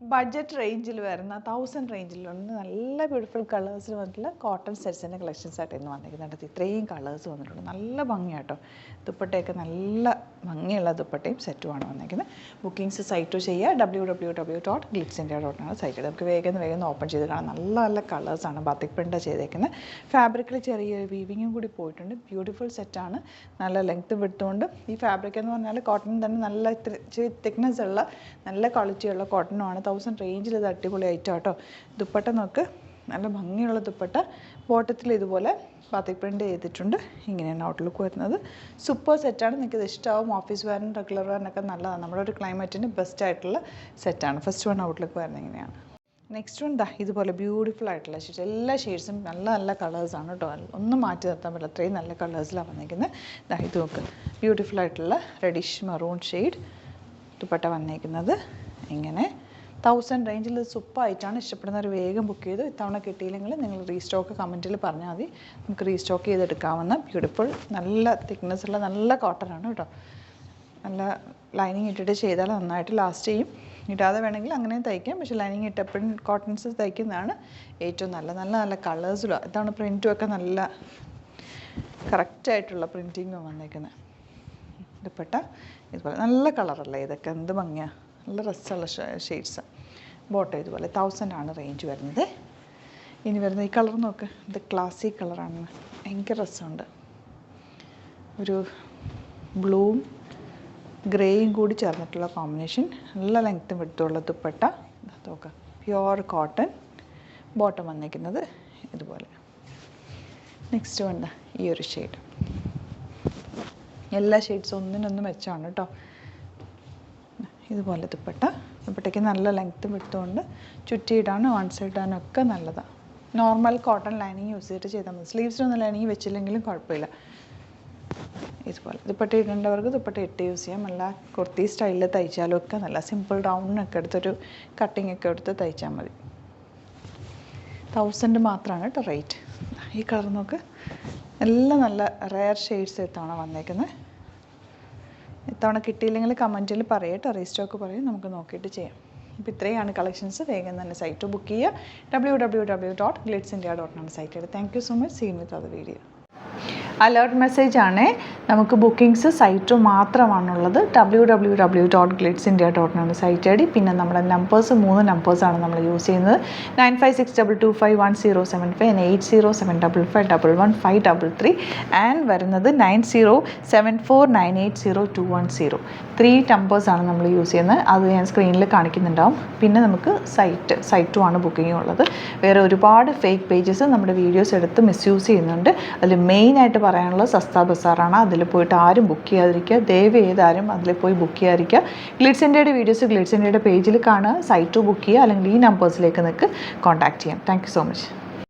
Budget റേഞ്ചിൽ വരുന്ന 1000 റേഞ്ചിലുള്ള നല്ല ബ്യൂട്ടിഫുൾ കളേഴ്സിൽ വന്നിട്ടുള്ള കോട്ടൺ സെറ്റ്സിൻ്റെ കളക്ഷൻസ് ആയിട്ട് ഇന്ന് വന്നിരിക്കുന്നുണ്ട്. ഇത്രയും കളേഴ്സ് വന്നിട്ടുണ്ട്. നല്ല ഭംഗിയാട്ടോ. ദുപ്പട്ടയൊക്കെ നല്ല ഭംഗിയുള്ള ദുപ്പട്ടയും സെറ്റുമാണ് വന്നിരിക്കുന്നത്. ബുക്കിംഗ്സ് സൈറ്റ് ചെയ്യുക www.glitzindia.com സൈറ്റ്. നമുക്ക് വേഗം ഓപ്പൺ ചെയ്ത് കാണാം. നല്ല നല്ല കളേഴ്സാണ്. ബാത്തിക് പ്രിൻ്റാണ് ചെയ്തേക്കുന്നത്. ഫാബ്രിക്കിൽ ചെറിയൊരു വീവിങ്ങും കൂടി പോയിട്ടുണ്ട്. ബ്യൂട്ടിഫുൾ സെറ്റാണ്. നല്ല ലെങ്ത്ത് വിട്ടുകൊണ്ട് ഈ ഫാബ്രിക് എന്ന് പറഞ്ഞാൽ കോട്ടൺ തന്നെ നല്ല ഇച്ചിരി തിക്നെസ് ഉള്ള നല്ല ക്വാളിറ്റിയുള്ള കോട്ടനുമാണ്. 1000 റേഞ്ചിൽ ഇത് അടിപൊളി ഐറ്റം കേട്ടോ. ദുപ്പട്ട നോക്ക്, നല്ല ഭംഗിയുള്ള ദുപ്പട്ട. ബോട്ടത്തിൽ ഇതുപോലെ ബാത്തിക് പ്രിൻ്റ് ചെയ്തിട്ടുണ്ട്. ഇങ്ങനെയാണ് ഔട്ട്ലുക്ക് വരുന്നത്. സൂപ്പർ സെറ്റാണ്. നിങ്ങൾക്ക് ഇത് ഇഷ്ടമാവും. ഓഫീസ് വെയറിനും റെഗുലർ വെയറിനൊക്കെ നല്ലതാണ്. നമ്മുടെ ഒരു ക്ലൈമറ്റിന് ബെസ്റ്റ് ആയിട്ടുള്ള സെറ്റാണ്. ഫസ്റ്റ് വൺ ഔട്ട്ലുക്ക് വരുന്നത് ഇങ്ങനെയാണ്. നെക്സ്റ്റ് വൺ ഇതുപോലെ ബ്യൂട്ടിഫുൾ ആയിട്ടുള്ള ഷെയ്ഡ്സ്. എല്ലാ ഷെയ്ഡ്സും നല്ല നല്ല കളേഴ്സാണ് കേട്ടോ. ഒന്നും മാറ്റി നിർത്താൻ പറ്റില്ല. അത്രയും നല്ല കളേഴ്സിലാണ് വന്നിരിക്കുന്നത്. ഇത് നോക്ക്, ബ്യൂട്ടിഫുൾ ആയിട്ടുള്ള റെഡിഷ് മെറൂൺ ഷെയ്ഡ് ദുപ്പട്ട വന്നിരിക്കുന്നത്. ഇങ്ങനെ 1000 റേഞ്ചിൽ ഇത് സൂപ്പറായിട്ടാണ്. ഇഷ്ടപ്പെടുന്നവർ വേഗം ബുക്ക് ചെയ്തു. ഇത്തവണ കിട്ടിയില്ലെങ്കിൽ നിങ്ങൾ റീസ്റ്റോക്ക് കമൻറ്റിൽ പറഞ്ഞാൽ മതി. നമുക്ക് റീസ്റ്റോക്ക് ചെയ്തെടുക്കാവുന്ന ബ്യൂട്ടിഫുൾ നല്ല തിക്നെസ് ഉള്ള നല്ല കോട്ടനാണ് കേട്ടോ. നല്ല ലൈനിങ് ഇട്ടിട്ട് ചെയ്താൽ നന്നായിട്ട് ലാസ്റ്റ് ചെയ്യും. ഇടാതെ വേണമെങ്കിൽ അങ്ങനെയും തയ്ക്കാം. പക്ഷേ ലൈനിങ് ഇട്ടപ്പോഴും കോട്ടൺസ് തയ്ക്കുന്നതാണ് ഏറ്റവും നല്ല നല്ല നല്ല കളേഴ്സിലും. ഇതാണ് പ്രിൻറ്റും ഒക്കെ നല്ല കറക്റ്റായിട്ടുള്ള പ്രിൻറ്റിങ്ങും വന്നേക്കുന്നത്. ദുപ്പട്ട ഇതുപോലെ നല്ല കളറല്ലേ ഇതൊക്കെ, എന്ത് ഭംഗിയാണ്. നല്ല രസമുള്ള ഷെയ്ഡ്സ്. ബോട്ടം ഇതുപോലെ 1000 ആണ് റേഞ്ച് വരുന്നത്. ഇനി വരുന്ന ഈ കളർ നോക്ക്, ഇത് ക്ലാസിക് കളറാണ്. ഭയങ്കര രസമുണ്ട്. ഒരു ബ്ലൂവും ഗ്രേയും കൂടി ചേർന്നിട്ടുള്ള കോമ്പിനേഷൻ. നല്ല ലെങ്ത്തും വിടുത്തുള്ള ദുപ്പട്ട നോക്കുക. Pure cotton. ബോട്ടം വന്നിരിക്കുന്നത് ഇതുപോലെ. നെക്സ്റ്റ് വേണ്ട ഈ ഒരു ഷെയ്ഡ്. എല്ലാ ഷെയ്ഡ്സും ഒന്നിനൊന്ന് മെച്ചമാണ് കേട്ടോ. ഇതുപോലെ ദുപ്പട്ടയ്ക്ക് നല്ല ലെങ്ത്തും വിട്ടുകൊണ്ട് ചുറ്റിയിടാനും വൺ സൈഡ് ഇടാനും ഒക്കെ നല്ലതാണ്. നോർമൽ കോട്ടൺ ലൈനിങ് യൂസ് ചെയ്താൽ മതി. സ്ലീവ്സിനൊന്നും ലൈനിങ് വെച്ചില്ലെങ്കിലും കുഴപ്പമില്ല. ഇതുപോലെ ദുപ്പട്ട ഇടേണ്ടവർക്ക് ദുപ്പട്ട ഇട്ട് യൂസ് ചെയ്യാം. അല്ല കുർത്തി സ്റ്റൈലിൽ തയ്ച്ചാലും ഒക്കെ നല്ല സിമ്പിൾ റൗണ്ടിനൊക്കെ എടുത്തൊരു കട്ടിങ് ഒക്കെ എടുത്ത് തയ്ച്ചാൽ മതി. 1000 മാത്രമാണ് കേട്ടോ റേറ്റ്. ഈ കളർ നോക്ക്, എല്ലാം നല്ല റെയർ ഷെയ്ഡ്സ് ഇത്തവണ വന്നേക്കുന്നത്. ഇത്തവണ കിട്ടിയില്ലെങ്കിൽ കമൻറ്റിൽ പറയട്ടോ, റീസ്റ്റോക്ക് പറയും, നമുക്ക് നോക്കിയിട്ട് ചെയ്യാം. അപ്പോൾ ഇത്രയാണ് കളക്ഷൻസ്. വേഗം തന്നെ സൈറ്റ് ബുക്ക് ചെയ്യുക. www.glitzindia.com site. Thank you so much. Scene with അത് വീഡിയോ. അലേർട്ട് മെസ്സേജ് ആണ്. നമുക്ക് ബുക്കിംഗ്സ് സൈറ്റ് മാത്രമാണുള്ളത്. www.glitzindia.com site I D. പിന്നെ നമ്മുടെ നമ്പേഴ്സ് 3 നമ്പേഴ്സാണ് നമ്മൾ യൂസ് ചെയ്യുന്നത്. 9562251075 and 8075551533 ആൻഡ് വരുന്നത് 9074980210. 3 നമ്പേഴ്സാണ് നമ്മൾ യൂസ് ചെയ്യുന്നത്. അത് ഞാൻ സ്ക്രീനിൽ കാണിക്കുന്നുണ്ടാവും. പിന്നെ നമുക്ക് സൈറ്റും ആണ് ബുക്കിംഗ് ഉള്ളത്. വേറെ ഒരുപാട് ഫേക്ക് പേജസ് നമ്മുടെ വീഡിയോസ് എടുത്ത് മിസ്യൂസ് ചെയ്യുന്നുണ്ട്. അതിൽ മെയിനായിട്ട് പറയാനുള്ളത് സസ്ത ബസാറാണ്. അതിൽ പോയിട്ട് ആരും ബുക്ക് ചെയ്യാതിരിക്കുക. ദയവ് ചെയ്താരും അതിൽ പോയി ബുക്ക് ചെയ്യാതിരിക്കുക. ഗ്ലിറ്റ്സ് ഇന്ത്യയുടെ വീഡിയോസ് ഗ്ലിറ്റ്സ് ഇന്ത്യയുടെ പേജിൽ കാണുക. സൈറ്റ് ബുക്ക് ചെയ്യുക. അല്ലെങ്കിൽ ഈ നമ്പേഴ്സിലേക്ക് നിങ്ങൾക്ക് കോൺടാക്ട് ചെയ്യാം. Thank you so much.